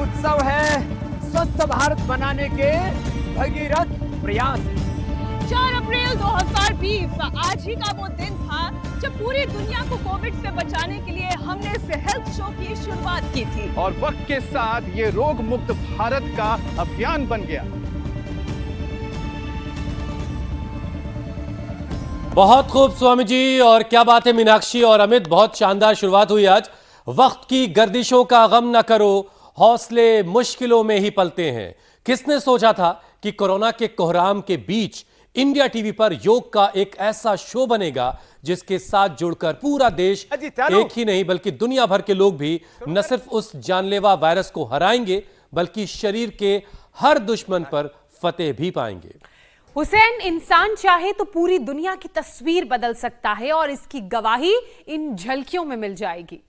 उत्सव है स्वस्थ भारत बनाने के भगीरथ प्रयास। 4 अप्रैल 2020 आज ही का वो दिन था जब पूरी दुनिया को कोविड से बचाने के लिए हमने इस हेल्थ शो की शुरुआत की थी और वक्त के साथ ये रोग मुक्त भारत का अभियान बन गया। बहुत खूब स्वामी जी, और क्या बात है मीनाक्षी और अमित, बहुत शानदार शुरुआत हुई आज। वक्त की गर्दिशों का गम न करो, हौसले मुश्किलों में ही पलते हैं। किसने सोचा था कि कोरोना के कोहराम के बीच इंडिया टीवी पर योग का एक ऐसा शो बनेगा जिसके साथ जुड़कर पूरा देश एक ही नहीं बल्कि दुनिया भर के लोग भी न सिर्फ उस जानलेवा वायरस को हराएंगे बल्कि शरीर के हर दुश्मन पर फतेह भी पाएंगे। हुसैन, इंसान चाहे तो पूरी दुनिया की तस्वीर बदल सकता है और इसकी गवाही इन झलकियों में मिल जाएगी।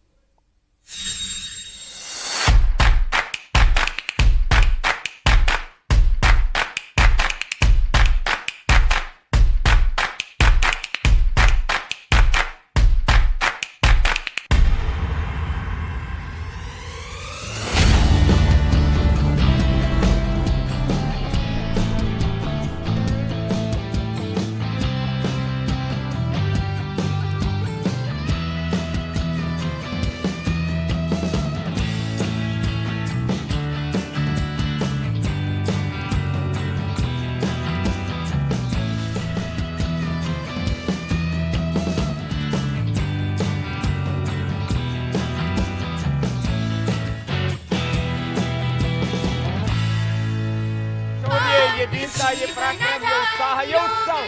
ये पराक्रम, ये उत्साह, ये उत्सव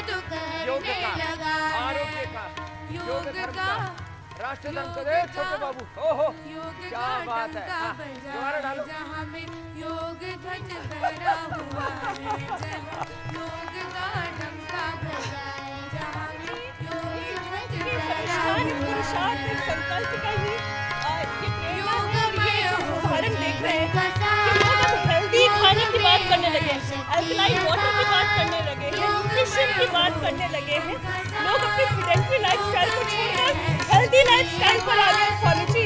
योग का, आरोग्य का, योग धर्म का, राष्ट्र धर्म का। देख छोटे बाबू, ओहो क्या बात है। दोबारा डालो। योग ध्वज फहरा हुआ है, योग का डंका बजाए, जहां में योग ध्वज फहरा हुआ है। संकल्प का ही ये योगमय उदाहरण देख रहे हैं कि लोग हेल्दी खाने की बात करने लगे हैं, अल्कलाइन वाटर की बात करने लगे हैं, न्यूट्रिशन की बात करने लगे हैं। लोग अपनी सेडेंटरी लाइफस्टाइल को छोड़कर हेल्दी लाइफस्टाइल पर आ गए। स्वामी जी,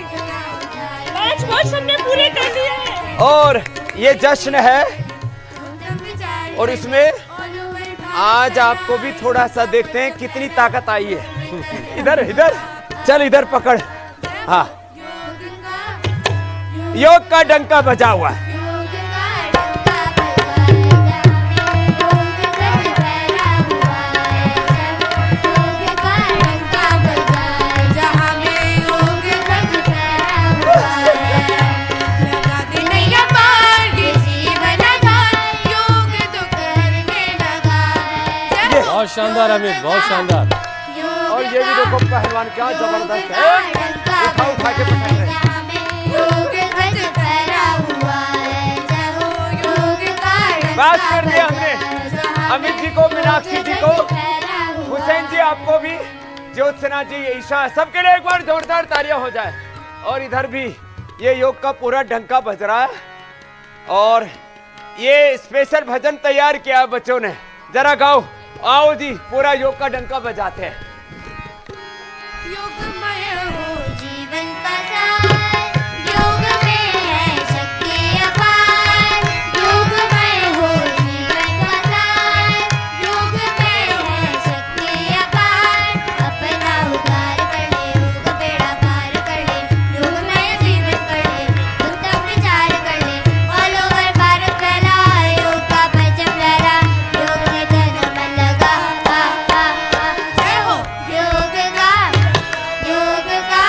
5 वर्ष हमने पूरे कर लिए हैं और ये जश्न है और इसमें आज आपको भी थोड़ा सा देखते हैं कितनी ताकत आई है। इधर इधर चल, इधर पकड़। हाँ, योग का डंका बजा हुआ है। बहुत शानदार अमित, बहुत शानदार। और ये भी देखो पहलवान क्या जबरदस्त है, उठा उठा के पकड़ रहे हैं। बात कर दिया हमने अमित जी को, मीनाक्षी जी को, हुसैन जी आपको भी, ज्योत्सना जी, ईशा, सबके लिए एक बार जोरदार तालियां हो जाए। और इधर भी ये योग का पूरा डंका बज रहा है और ये स्पेशल भजन तैयार किया बच्चों ने। जरा गाओ, आओ जी, पूरा योग का डंका बजाते हैं। योगमय हो जीवन का सार, योग में है शक्ति अपार। योगमय हो जीवन का सार, योग में है शक्ति अपार। अपना उद्धार कर ले, योग बेड़ा पार कर ले, योगमय जीवन कर ले, उत्तम विचार कर ले। ऑल ओवर भारत फैला, योग का परचम लहरा, योग में तन मन लगा। जय हो योग का, योग का,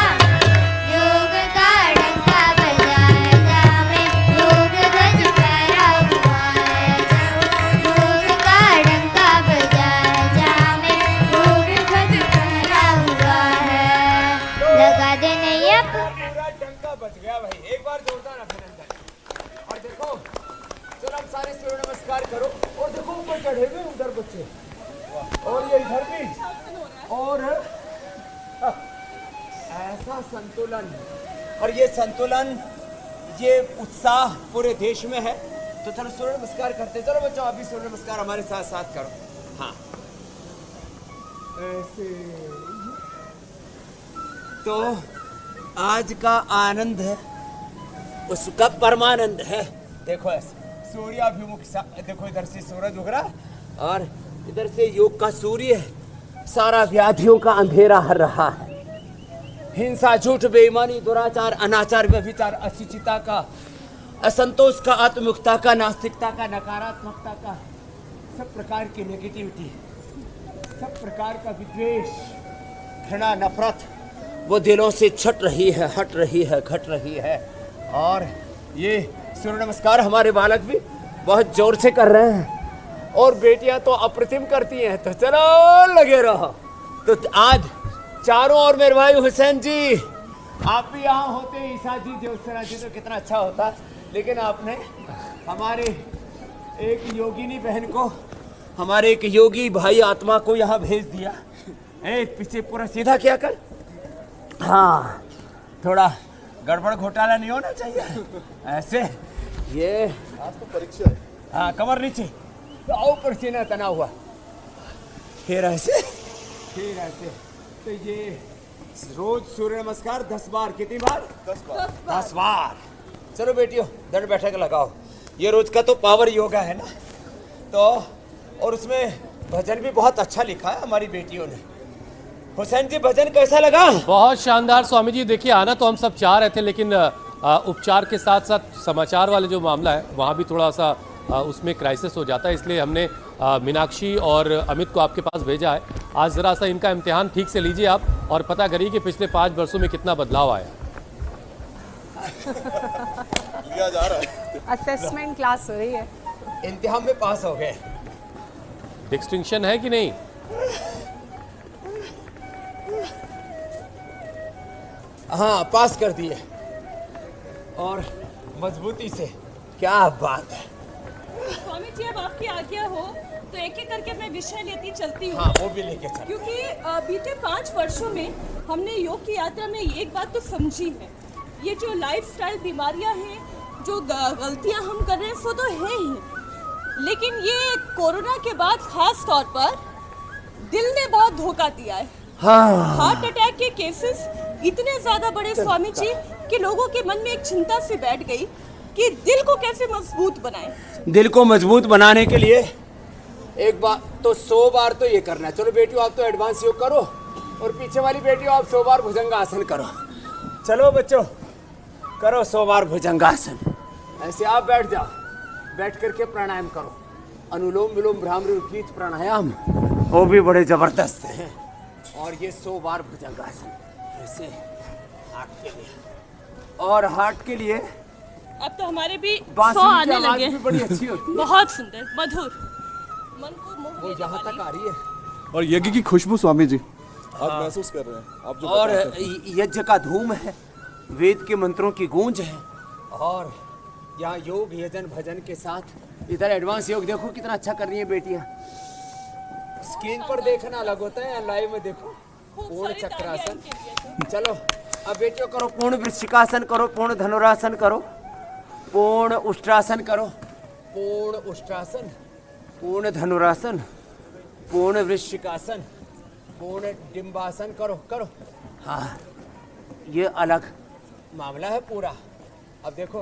योग का डंका बजाए, जहाँ में योग ध्वज फहरा हुआ है। योग का डंका बजाए, जहाँ में योग ध्वज फहरा हुआ है। लगा दे नहीं अब पूरा डंका बज गया भाई। एक बार जोरदार अभिनंदन। और देखो, चलो हम सारे सूर्य नमस्कार करो। और देखो ऊपर चढ़े हुए उधर बच्चे, और ये इधर भी, और ऐसा संतुलन, और ये संतुलन, ये उत्साह पूरे देश में है। तो चलो सूर्य नमस्कार करते। चलो बच्चों, आप भी सूर्य नमस्कार हमारे साथ साथ करो। हाँ, ऐसे। तो आज का आनंद है उसका परमानंद है। देखो ऐसे सूर्याभिमुख देखो, इधर से सूरज उग रहा और इधर से योग का सूर्य सारा व्याधियों का अंधेरा हर रहा है। हिंसा, झूठ, बेईमानी, दुराचार, अनाचार, व्यभिचार, अशुचिता का, असंतोष का, आत्ममुखता का, नास्तिकता का, नकारात्मकता का, सब प्रकार की नेगेटिविटी, सब प्रकार का विद्वेष, घृणा, नफरत वो दिलों से छट रही है, हट रही है, घट रही है। और ये सूर्य नमस्कार हमारे बालक भी बहुत जोर से कर रहे हैं और बेटियां तो अप्रतिम करती हैं। तो चलो लगे रहो। तो आज चारों ओर मेरे भाई हुसैन जी, आप भी यहाँ होते, ईसा जी, देवसरा जी, तो कितना अच्छा होता। लेकिन आपने हमारे एक योगिनी बहन को, हमारे एक योगी भाई आत्मा को यहाँ भेज दिया। पीछे पूरा सीधा किया कर। हाँ, थोड़ा गड़बड़ घोटाला नहीं होना चाहिए। ऐसे ये आज तो परीक्षा है। हाँ, कमर नीचे, तो पसीना तना हुआ, फिर ऐसे, फिर ऐसे। तो ये रोज सूर्य नमस्कार 10 बार, कितनी बार? 10 बार। चलो बेटियों, दंड बैठक लगाओ। ये रोज का तो पावर योगा है ना, तो और उसमें भजन भी बहुत अच्छा लिखा है हमारी बेटियों ने। हुसैन जी, भजन कैसा लगा? बहुत शानदार स्वामी जी। देखिए, आना तो हम सब चाह रहे थे, लेकिन उपचार के साथ साथ समाचार वाले जो मामला है वहाँ भी थोड़ा सा उसमें क्राइसिस हो जाता है, इसलिए हमने मीनाक्षी और अमित को आपके पास भेजा है। आज ज़रा सा इनका इम्तिहान ठीक से लीजिए आप और पता करिए कि पिछले 5 वर्षों में कितना बदलाव आया। लिया जा रहा है। असेसमेंट क्लास हो रही है। इम्तिहान में पास हो गए। डिस्टिंक्शन है कि नहीं? हाँ, पास कर दिए और मजबूती से। क्या बात है। स्वामी जी, अब आपकी आज्ञा हो तो एक एक करके मैं विषय लेती चलती हूँ। हाँ, वो भी लेके चल। क्योंकि बीते 5 वर्षों में हमने योग की यात्रा में एक बात तो समझी है, ये जो लाइफस्टाइल बीमारियां हैं, जो गलतियां हम कर रहे हैं, वो तो है ही, लेकिन ये कोरोना के बाद खास तौर पर दिल ने बहुत धोखा दिया है। हाँ। हार्ट अटैक के केसेस इतने ज्यादा बड़े स्वामी जी कि लोगों के मन में एक चिंता सी बैठ गई कि दिल को कैसे मजबूत बनाएं। दिल को मजबूत बनाने के लिए एक बार तो 100 बार तो ये करना है। चलो बेटियों, आप तो एडवांस योग करो और पीछे वाली बेटियों आप 100 बार भुजंगासन करो। चलो बच्चों, करो 100 बार भुजंगासन। ऐसे आप बैठ जाओ, बैठ करके प्राणायाम करो। अनुलोम विलोम भ्रामरी उपवीत प्राणायाम, वो भी बड़े जबरदस्त हैं। और ये 100 बार भुजंगासन ऐसे हार्ट के लिए। और हार्ट के लिए अब तो हमारे भी 100 बांसुरी की आने आवाज लगे। भी बड़ी अच्छी होती है। बहुत सुंदर, मधुर, मन को मोह वो लेने यहाँ वाली। तक आ रही है। और यज्ञ की खुशबू स्वामी जी आप महसूस कर रहे हैं। आप जो और बताते हैं। यज्ञ का धूम है, वेद के मंत्रों की गूंज है। और यहाँ योग, यजन, भजन के साथ इधर एडवांस योग देखो कितना अच्छा कर रही है बेटियां। स्क्रीन पर देखना अलग होता है, या लाइव में देखो। खूब पूर्ण सारी चक्रासन। तालियां इनके लिए। चलो अब बेटियों करो पूर्ण वृश्चिकासन करो, पूर्ण धनुरासन करो, पूर्ण उष्ट्रासन करो, पूर्ण उष्ट्रासन, पूर्ण धनुरासन, पूर्ण वृश्चिकासन, पूर्ण डिंबासन करो करो। हाँ, ये अलग मामला है पूरा। अब देखो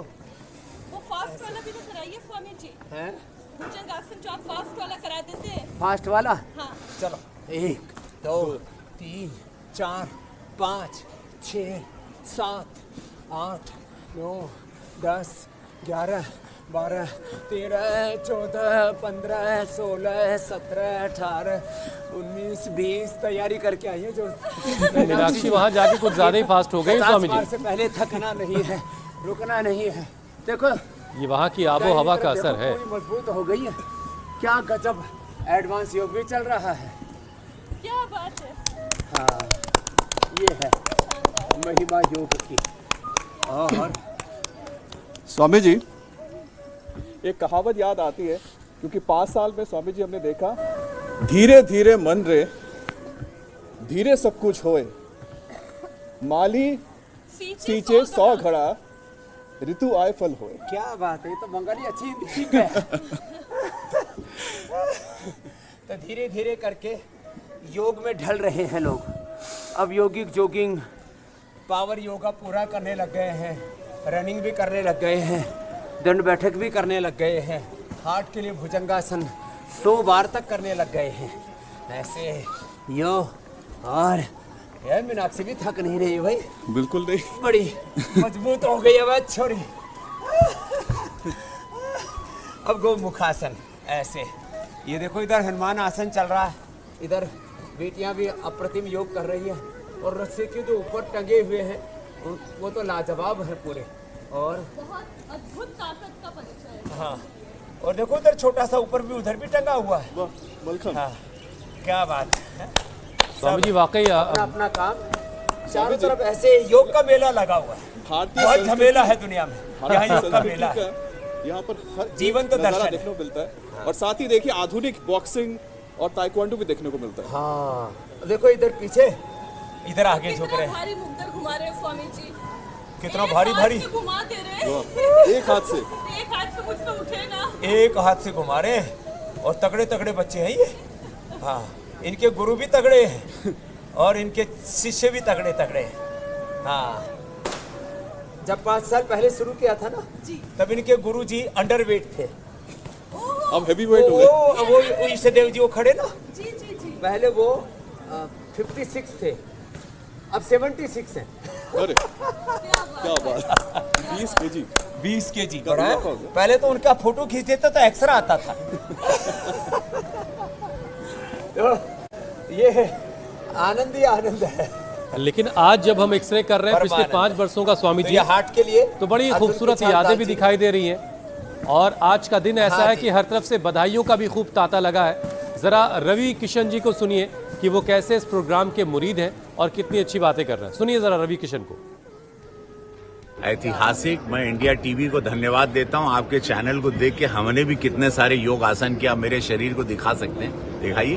वो फास्ट वाला भी तो कराइए स्वामी जी। हैं, भुजंगासन जो आप फास्ट वाला करा देते हैं। फास्ट वाला। हाँ। चलो 1 2 3 4 5 6 7 8 9 10 11 12 13 14 15 16 17 18 19 20 तैयारी करके आई है जो मीनाक्षी वहाँ जाके कुछ ज्यादा ही फास्ट हो गई स्वामी 50 बार जी। से पहले थकना नहीं है, रुकना नहीं है। देखो ये वहाँ की आबो हवा का असर है। पूरी मजबूत हो गई है। क्या गजब एडवांस योग भी चल रहा है। क्या बात है। हाँ, ये है महिमा योग की। और स्वामी जी, एक कहावत याद आती है, क्योंकि 5 साल में स्वामी जी हमने देखा, धीरे धीरे मन रे, धीरे सब कुछ होए, माली सींचे 100 घड़ा, ऋतु आए फल होए। क्या बात है, ये तो बंगाली अच्छी हिंदी सीख गए। तो धीरे धीरे करके योग में ढल रहे हैं लोग। अब योगिक जोगिंग पावर योगा पूरा करने लग गए हैं। रनिंग भी करने लग गए हैं, दंड बैठक भी करने लग गए हैं, हार्ट के लिए भुजंगासन 100 बार तक करने लग गए हैं। ऐसे यो और यार मीनाक्षी भी थक नहीं रही भाई, बिल्कुल नहीं। बड़ी मजबूत हो गई है वह छोरी। अब गोमुखासन ऐसे, ये देखो इधर हनुमान आसन चल रहा है, इधर बेटियां भी अप्रतिम योग कर रही है और रस्सी के जो ऊपर टंगे हुए हैं वो तो लाजवाब है पूरे। और बहुत अद्भुत ताकत का परिचय है। हाँ, और देखो उधर छोटा सा ऊपर भी उधर भी टंगा हुआ है। वाह, मलखन। हाँ, क्या बात है। स्वामी जी वाकई अपना अपना काम, चारों तरफ ऐसे योग का मेला लगा हुआ है। भारतीय बहुत संस्कृति- झमेला है दुनिया में, भारतीय यहाँ योग का संस्कृति मेला है। का यहाँ पर हर जीवन तो नज़ारा दर्शन है। देखने को मिलता है और साथ ही देखिए आधुनिक बॉक्सिंग और ताइक्वांडो भी देखने को मिलता है। हाँ, देखो इधर पीछे, इधर आगे झुक रहे कितना हैं। भारी मुक्तर घुमा रहे हैं स्वामी जी। कितना एक भारी हाथ भारी, से घुमा दे रहे हैं। वाह, एक हाथ से। एक हाथ से मुझसे उठे ना। एक हाथ से घुमा रहे हैं और तगड़े तगड़े बच्चे हैं ये। हाँ, इनके गुरु भी तगड़े हैं और इनके शिष्य भी तगड़े तगड़े हैं। हाँ, जब 5 साल पहले शुरू किया था ना तब इनके गुरु जी अंडरवेट थे। अब हेवी वेट हो गए। वो ईशदेव जी वो खड़े ना, जी जी जी। पहले वो 56 थे, अब 76 हैं। अरे क्या बात, 20 केजी। 20 केजी का बड़ा है। इजाफा हो गया। पहले तो उनका फोटो खींचते थे तो एक्सरा आता था। तो ये आनंद ही आनंद है। लेकिन आज जब हम एक्सरे कर रहे हैं पिछले परमानंद। 5 वर्षों का स्वामी तो जी, ये हार्ट के लिए तो बड़ी अर्जुन खूबसूरत के साथ यादें भी दालचीनी। दिखाई दे रही हैं और आज का दिन ऐसा हाँ है जी। कि हर तरफ से बधाइयों का भी खूब तांता लगा है। जरा रवि किशन जी को सुनिए कि वो कैसे इस प्रोग्राम के मुरीद हैं और कितनी अच्छी बातें कर रहे हैं। सुनिए जरा रवि किशन को। ऐतिहासिक, मैं इंडिया टीवी को धन्यवाद देता हूं। आपके चैनल को देख के हमने भी कितने सारे योग आसन किया, मेरे शरीर को दिखा सकते हैं, दिखाइए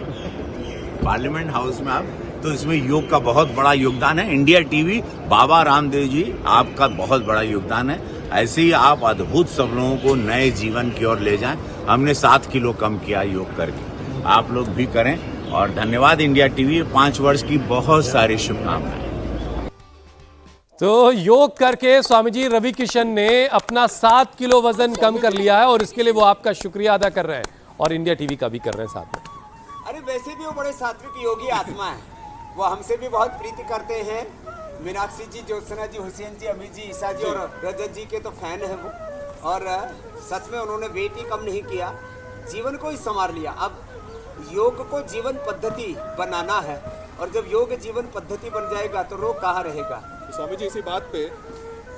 पार्लियामेंट हाउस में आप। तो इसमें योग का बहुत बड़ा योगदान है। इंडिया टीवी, बाबा रामदेव जी, आपका बहुत बड़ा योगदान है। ऐसे ही आप अद्भुत सब लोगों को नए जीवन की ओर ले जाएं। हमने 7 किलो कम किया योग करके, आप लोग भी करें। और धन्यवाद इंडिया टीवी, 5 वर्ष की बहुत सारी शुभकामनाएं। तो योग करके स्वामी जी रवि किशन ने अपना 7 किलो वजन कम कर लिया है और इसके लिए वो आपका शुक्रिया अदा कर रहे हैं और इंडिया टीवी का भी कर रहे हैं साथ में। अरे वैसे भी वो बड़े सात्विक योगी आत्मा है, वो हमसे भी बहुत प्रीति करते हैं। मीनाक्षी जी, ज्योत्सना जी, हुसैन जी, अमित जी, ईसा जी और रजत जी के तो फैन हैं वो। और सच में उन्होंने वेट ही कम नहीं किया, जीवन को ही संवार लिया। अब योग को जीवन पद्धति बनाना है और जब योग जीवन पद्धति बन जाएगा तो रोग कहाँ रहेगा। तो स्वामी जी इसी बात पे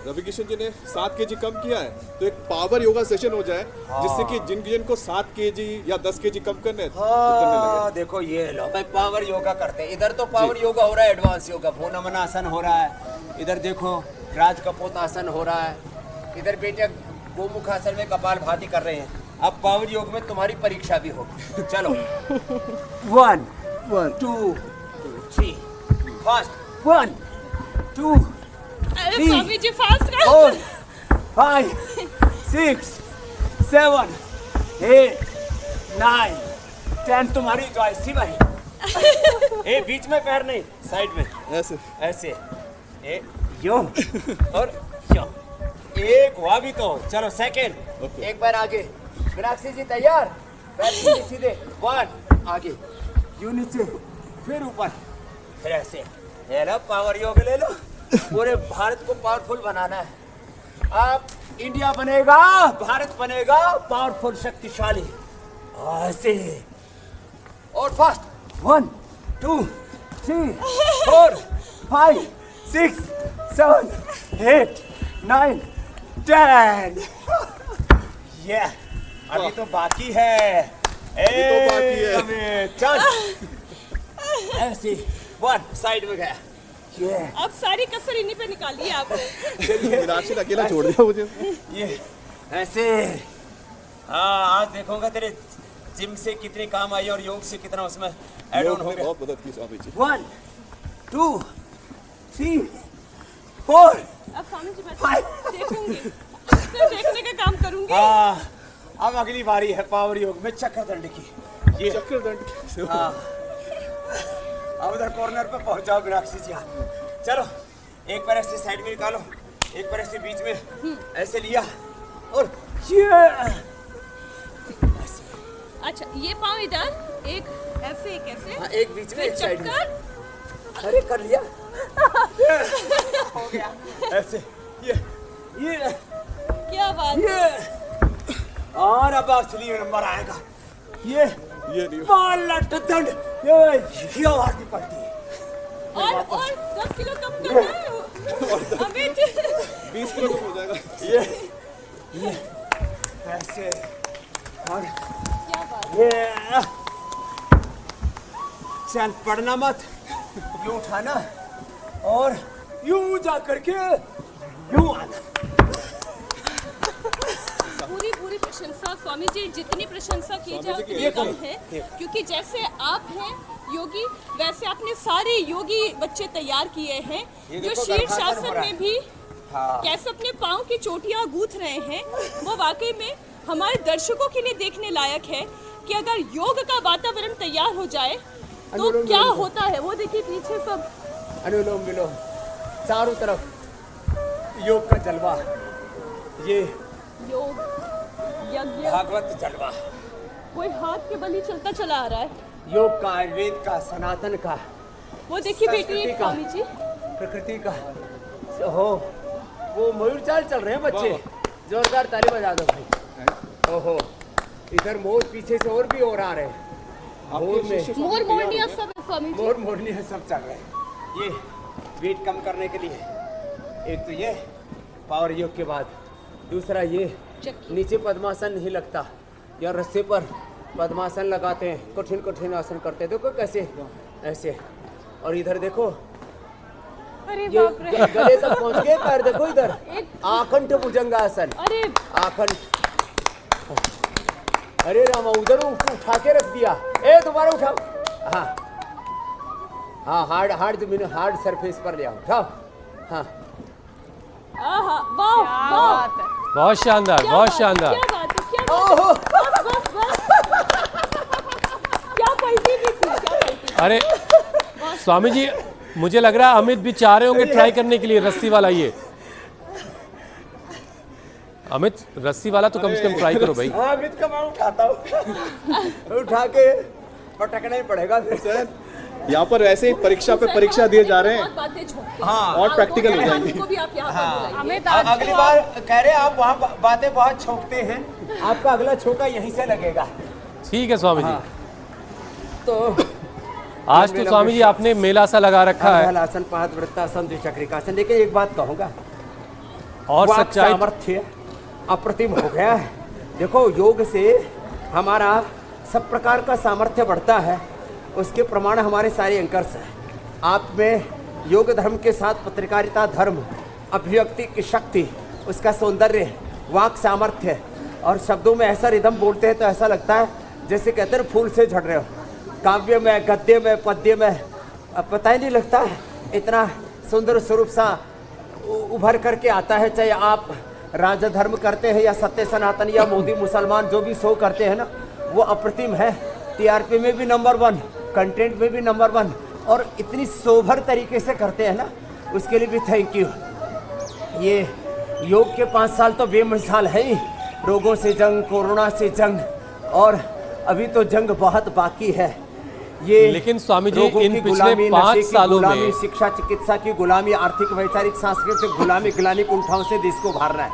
रवि किशन जी ने 7 केजी कम किया है, तो एक पावर योगा सेशन हो जाए जिससे कि जिनको 7 केजी या 10 केजी कम करने हैं, तो करने लगे। देखो ये लो भाई, पावर योगा करते हैं। इधर तो पावर योगा हो रहा है, एडवांस योगा, भो नमन आसन हो रहा है। इधर देखो राज कपोत आसन हो रहा है। इधर बेटे गोमुख आसन में कपाल भाती कर रहे हैं। अब पावर योग में तुम्हारी परीक्षा भी होगी। चलो 1 2 3 फास्ट 1 2 अरे जी। स्वामी जी फास्ट 4 5 6 7 8 9 10। तुम्हारी चॉइस थी भाई। ए बीच में पैर नहीं, साइड में ऐसे ऐसे। ए यो और यो। एक हुआ भी तो। चलो सेकेंड, एक बार आगे। मीनाक्षी जी तैयार? पैर सीधे सीधे। 1 आगे, यू नीचे, फिर ऊपर, फिर ऐसे। ये लो पावर योग ले लो। पूरे भारत को पावरफुल बनाना है। आप इंडिया बनेगा, भारत बनेगा पावरफुल, शक्तिशाली। ऐसे और फास्ट 1 2 3 4 5 6 7 8 9 10। ये अभी तो बाकी है। तो बाकी है। चल ऐसे 1 साइड में गया। ये अब सारी कसर इन्हीं पे निकालिए आप। मीनाक्षी ने अकेला छोड़ दिया मुझे। ये ऐसे। हाँ, आज देखूंगा तेरे जिम से कितनी काम आई और योग से कितना उसमें ऐड ऑन हो गया। बहुत मदद की स्वामी जी। 1 2 3 4 अब स्वामी जी बस Hi. देखूंगी, सिर्फ देखने का काम करूंगी। हाँ, अब अगली बारी है पावर योग में चक्कर दंड की। ये चक्रदंड कैसे हो? हाँ, अब उधर कॉर्नर पे पहुंच जाओ मीनाक्षी जी। चलो एक पैर ऐसे साइड में निकालो, एक बार ऐसे बीच में ऐसे लिया और ये अच्छा, ये पाँव इधर, एक ऐसे एक ऐसे, हाँ, एक बीच में एक साइड में। चक्कर। अरे कर लिया हो गया ऐसे ये क्या बात। ये और अब असली नंबर आएगा। ये नहीं पालट दंड ये मारनी पड़ती है। और 10 किलो कम करना है अमित। 20 किलो कम हो जाएगा। ये ऐसे और क्या बात। ये चल पढ़ना मत, यूं उठाना और यूं जा करके यूं आना। पूरी प्रशंसा स्वामी जी, जितनी प्रशंसा की जाए उतनी ये कम करो। है, क्योंकि जैसे आप हैं योगी वैसे आपने सारे योगी बच्चे तैयार किए हैं ये जो देखो शीर्ष गर्भासन हो आसन रहा में है। भी हाँ। कैसे अपने पाँव की चोटियां गूंथ रहे हैं, वो वाकई में हमारे दर्शकों के लिए देखने लायक है कि अगर योग का वातावरण तैयार हो जाए तो अनुलोम क्या विलोम। होता है। वो देखिए पीछे सब अनुलोम विलोम चारों तरफ योग का जलवा, ये योग यज्ञ, भागवत जलवा, कोई हाथ के बल ही चलता चला आ रहा है। योग का, आयुर्वेद का, सनातन का, वो देखिए बेटी संस्कृति का। स्वामी जी, प्रकृति का। हो वो मयूर चाल चल रहे हैं बच्चे, जोरदार ताली बजा दो भाई। ओहो इधर मोर पीछे से और भी और आ रहे हैं। मोर में मोर मोरनिया सब है स्वामी जी। मोर मोरनी है, सब चल रहे हैं। ये वेट कम करने के लिए एक तो ये पावर योग के बाद, दूसरा ये चक्की। नीचे पद्मासन नहीं लगता, या रस्से पर पद्मासन लगाते हैं, कठिन कठिन आसन करते हैं। देखो कैसे ऐसे, और इधर देखो अरे ये बाप रे। गले तक पहुंच गए पैर। देखो इधर एक- आकंठ भुजंगासन, अरे आकंठ। अरे रामा उधर उठा के रख दिया। ए दोबारा उठाओ। हाँ हाँ, हार्ड सरफेस पर ले आओ, उठाओ। हाँ आहा, वाह क्या वाह, बात है। बहुत शानदार, क्या बहुत बात है, शानदार। क्या बात है, क्या बात ओहो है। बस क्या पलटी भी थी, क्या पलटी। अरे स्वामी जी, मुझे लग रहा है अमित भी चाह रहे होंगे ट्राई करने के लिए रस्सी वाला। ये अमित रस्सी वाला तो कम से कम ट्राई करो भाई। हाँ अमित का मैं उठाता हूँ। उठा के पटकना ही पड़ेगा फिर से। यहाँ पर ऐसे ही परीक्षा पे परीक्षा दिए जा रहे हैं। बहुत बातें छोड़ते हैं। हाँ और प्रैक्टिकल हो तो जाएंगी। को भी आप यहाँ पर बुलाइए। अमित आज अगली तो बार कह रहे हैं आप वहाँ बातें बहुत छोकते हैं, आपका अगला छोका यहीं से लगेगा। ठीक है स्वामी जी। तो आज तो स्वामी जी आपने मेला सा लगा रखा है आसन, पाद वृत्तासन, द्विचक्रिकासन। लेकिन एक बात कहूँगा, और वाक सच्चाई सामर्थ्य अप्रतिम हो गया है। देखो योग से हमारा सब प्रकार का सामर्थ्य बढ़ता है, उसके प्रमाण हमारे सारे एंकर्स हैं। आप में योग धर्म के साथ पत्रकारिता धर्म, अभिव्यक्ति की शक्ति, उसका सौंदर्य, वाक सामर्थ्य, और शब्दों में ऐसा रिदम बोलते हैं तो ऐसा लगता है जैसे कहते हैं फूल से झड़ रहे हो। काव्य में, गद्य में, पद्य में पता ही नहीं लगता है, इतना सुंदर स्वरूप सा उभर करके आता है। चाहे आप राजधर्म करते हैं या सत्य सनातन या मोदी मुसलमान, जो भी शो करते हैं ना, वो अप्रतिम है। टीआरपी में भी नंबर 1, कंटेंट में भी नंबर 1, और इतनी सोभर तरीके से करते हैं ना, उसके लिए भी थैंक यू। ये योग के 5 साल तो बेमिसाल है ही। रोगों से जंग, कोरोना से जंग, और अभी तो जंग बहुत बाकी है। ये लेकिन स्वामी जी, रोगों इन की पिछले गुलामी, 5 नशे की सालों गुलामी, में शिक्षा चिकित्सा की गुलामी, आर्थिक वैचारिक सांस्कृतिक गुलामी, गिलानी कुंठाओं से देश को भार रहा है।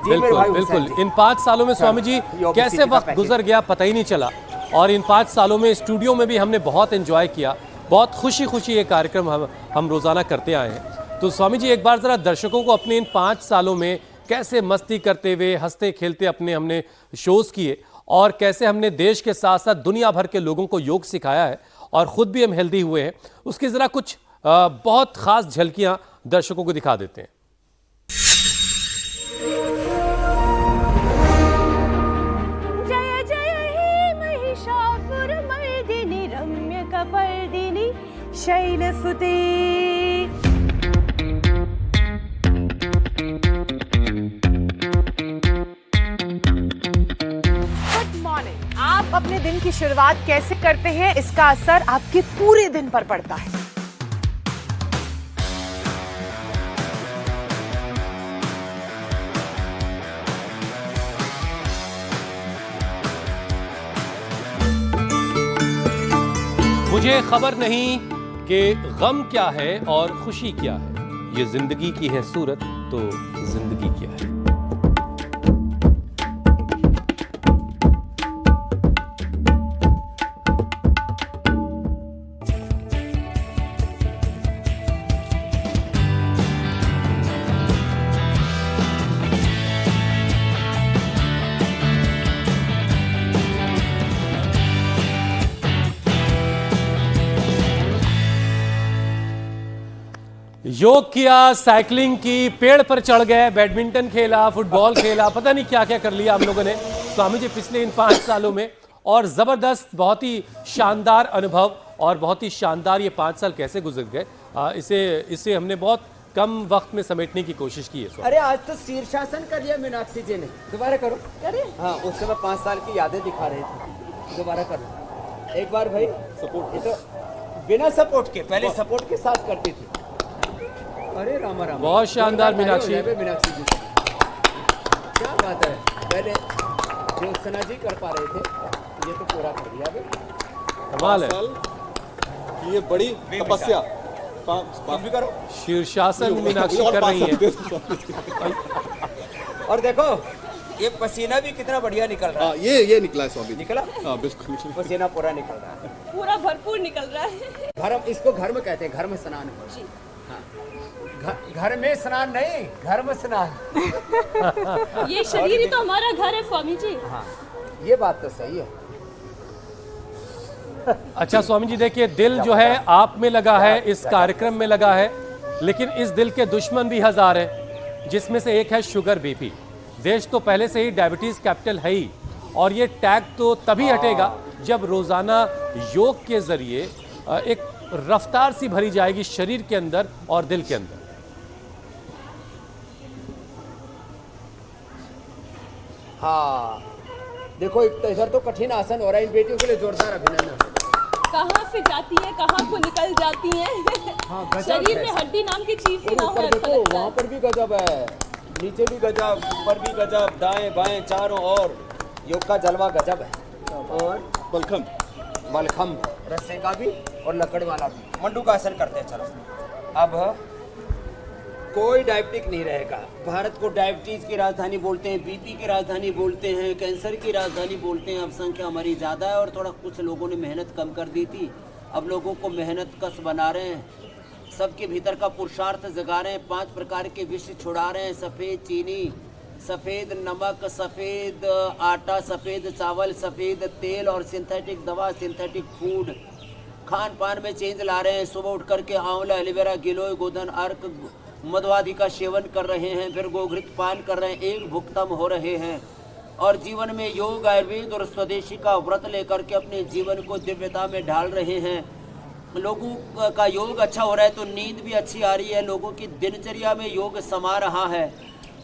जी मेरे बिल्कुल भाई हुसैन बिल्कुल। जी। इन 5 सालों में स्वामी जी ये कैसे obesity का वक्त पैकेज। गुजर गया पता ही नहीं चला, और इन 5 सालों में स्टूडियो में भी हमने बहुत एंजॉय किया। बहुत खुशी खुशी ये कार्यक्रम हम रोजाना करते आए हैं। तो स्वामी जी एक बार जरा दर्शकों को अपने इन 5 सालों में कैसे मस्ती करते हुए, हंसते खेलते अपने हमने शोज किए, और कैसे हमने देश के साथ साथ दुनिया भर के लोगों को योग सिखाया है, और खुद भी हम हेल्दी हुए हैं, उसकी जरा कुछ बहुत खास झलकियां दर्शकों को दिखा देते हैं। जय जय हे महिषासुरमर्दिनि रम्य कपर्दिनि शैलसुते। Good morning. आप अपने दिन की शुरुआत कैसे करते हैं, इसका असर आपके पूरे दिन पर पड़ता है। मुझे खबर नहीं कि गम क्या है और खुशी क्या है, ये जिंदगी की है सूरत तो जिंदगी क्या है। योग किया, साइकिलिंग की, पेड़ पर चढ़ गए, बैडमिंटन खेला, फुटबॉल खेला, पता नहीं क्या क्या कर लिया हम लोगों ने स्वामी जी पिछले इन 5 सालों में। और जबरदस्त, बहुत ही शानदार अनुभव और बहुत ही शानदार ये 5 साल कैसे गुजर गए, इसे हमने बहुत कम वक्त में समेटने की कोशिश की है स्वामी। अरे आज तो शीर्षासन कर लिया मीनाक्षी जी ने, दोबारा करो। अरे हाँ, उस समय 5 साल की यादें दिखा रहे थे, दोबारा करो एक बार भाई। सपोर्ट, ये तो बिना सपोर्ट के, पहले सपोर्ट के साथ करती थी। अरे रामा रामा, बहुत शानदार मीनाक्षी। मीनाक्षी जी क्या बात है, पहले ज्योत्सना जी कर पा रहे थे, ये तो पूरा कर दिया भाई, कमाल है। ये बड़ी तपस्या भी करो। शीर्षासन मीनाक्षी कर रही है। और देखो ये पसीना भी कितना बढ़िया निकल रहा है। ये निकला है स्वामी जी। निकला? हाँ बिल्कुल, पसीना पूरा निकल रहा है, पूरा भरपूर निकल रहा है। घर्म, इसको घर्म कहते हैं, घर्म स्नान। जी। घर में स्नान नहीं, घर्म स्नान। ये शरीर ही तो हमारा घर है स्वामी जी। हाँ, ये बात तो सही है। अच्छा स्वामी जी, देखिए दिल जो है आप में लगा है, इस कार्यक्रम में लगा है, लेकिन इस दिल के दुश्मन भी 1000 हैं, जिसमें से एक है शुगर बीपी। देश तो पहले से ही डायबिटीज कैपिटल है ही, और ये टैग तो तभी हटेगा जब रोजाना योग के जरिए एक रफ्तार सी भरी जाएगी शरीर के अंदर और दिल के अंदर। हाँ देखो, एक तो इधर तो कठिन आसन हो रहा है, इन बेटियों के लिए जोरदार अभिनंदन। कहाँ से जाती है, कहाँ को निकल जाती है। हाँ, गजब शरीर है। में हड्डी नाम की चीज ही ना हो, ऊपर ऐसा देखो, लगता वहाँ है। पर भी गजब है, नीचे भी गजब, ऊपर भी गजब, दाएं बाएं चारों ओर योग का जलवा गजब है। और मलखम रस्से का भी और लकड़ वाला भी। मंडू का आसन करते हैं। चलो अब कोई डायबिटिक नहीं रहेगा। भारत को डायबिटीज की राजधानी बोलते हैं, बीपी की राजधानी बोलते हैं, कैंसर की राजधानी बोलते हैं। अब संख्या हमारी ज़्यादा है और थोड़ा कुछ लोगों ने मेहनत कम कर दी थी, अब लोगों को मेहनत कस बना रहे हैं, सबके भीतर का पुरुषार्थ जगा रहे हैं, 5 प्रकार के विष छुड़ा रहे हैं। सफ़ेद चीनी, सफ़ेद नमक, सफ़ेद आटा, सफ़ेद चावल, सफ़ेद तेल और सिंथेटिक दवा, सिंथेटिक फूड। खान पान में चेंज ला रहे हैं। सुबह उठ करके आंवला, एलोवेरा, गिलोय, गोधन, अर्क, मधुआदि का सेवन कर रहे हैं, फिर गोघृत पान कर रहे हैं, एक भुक्तम हो रहे हैं और जीवन में योग, आयुर्वेद और स्वदेशी का व्रत लेकर के अपने जीवन को दिव्यता में ढाल रहे हैं। लोगों का योग अच्छा हो रहा है तो नींद भी अच्छी आ रही है, लोगों की दिनचर्या में योग समा रहा है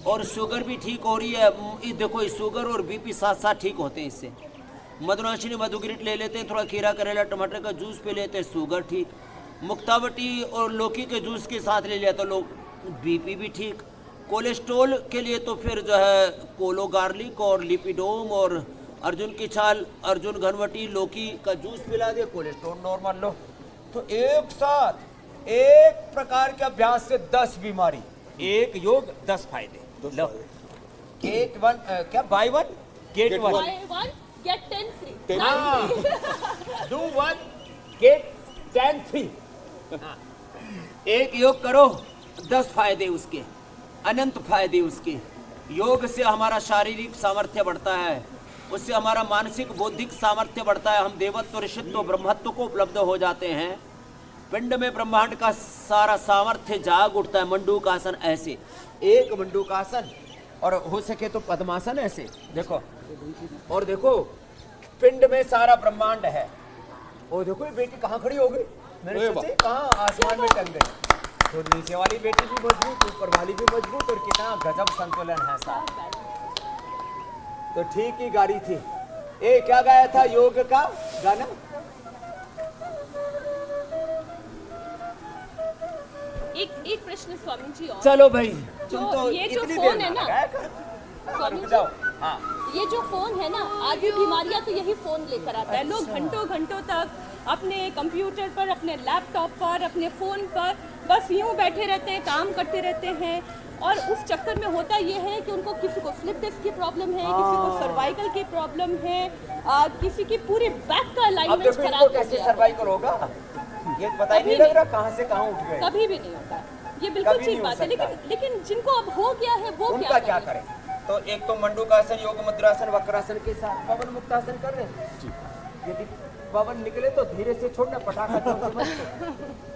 और शुगर भी ठीक हो रही है। देखो, शुगर और बीपी साथ साथ ठीक होते हैं इससे। मधुनाशिनी मधुगिरिट ले लेते हैं, थोड़ा खीरा, करेला, टमाटर का जूस पी लेते हैं, शुगर ठीक। मुक्तावटी और लौकी के जूस के साथ ले लिया तो लोग बीपी भी ठीक। कोलेस्ट्रॉल के लिए तो फिर जो है कोलो गार्लिक और लिपिडोम और अर्जुन की छाल, अर्जुन घनवटी, लौकी का जूस पिला दिया, कोलेस्ट्रॉल नॉर्मल। लो तो एक साथ एक प्रकार के अभ्यास से 10 बीमारी, एक योग 10 फायदे। लो गेट 1 क्या buy 1 get 1 Buy one, get 10 free। Do 1 get 10 free. एक योग करो, 10 फायदे उसके, अनंत फायदे उसके। योग से हमारा शारीरिक सामर्थ्य बढ़ता है, उससे हमारा मानसिक बौद्धिक सामर्थ्य बढ़ता है, हम देवत्व, ऋषित्व, ब्रह्मत्व को उपलब्ध हो जाते हैं। पिंड में ब्रह्मांड का सारा सामर्थ्य जाग उठता है। मंडूकासन ऐसे, एक मंडूकासन और हो सके तो पद्मासन ऐसे। देखो और देखो, पिंड में सारा ब्रह्मांड है। और देखो ये बेटी कहाँ खड़ी हो गई, मैंने सोचे कहाँ आसमान में टंग गई। तो नीचे वाली बेटी भी मजबूत, ऊपर वाली भी मजबूत और कितना गजब संतुलन है साथ। तो ठीक ही गाड़ी थी। ए क्या गाया था योग का गाना? एक प्रश्न स्वामी जी और चलो भाई, तुम जो तो ये जो इतनी फोन देर है में ना, गाया कर। स्वामी रुक जी, जाओ। हाँ। ये जो फोन है ना, आधी बीमारियां तो यही फोन लेकर आता है। लोग घंटों घंटों तक अपने कंप्यूटर पर, अपने लैपटॉप पर, अपने फोन पर बस यूं बैठे रहते हैं, काम करते रहते हैं। और उस चक्कर में होता ये है कि उनको किसी को स्लिप डिस्क की प्रॉब्लम है, किसी को सर्वाइकल की प्रॉब्लम है, किसी की पूरी बैक का अब अलाइनमेंट देखो खराब इनको हो कैसे गया। सर्वाइकल होगा, ये पता ही नहीं लग रहा कहाँ से कहाँ उठ गए। कभी भी नहीं होता, ये बिल्कुल कभी ठीक नहीं हो बात है। सकता। लेकिन जिनको अब हो गया है वो उनका क्या करें? करें? तो एक तो मंडूकासन, योग मुद्रासन, वक्रासन के साथ पवन मुक्तासन कर रहे हैं। यदि पवन निकले तो धीरे से छोड़ना, पटाखा जोर से मत।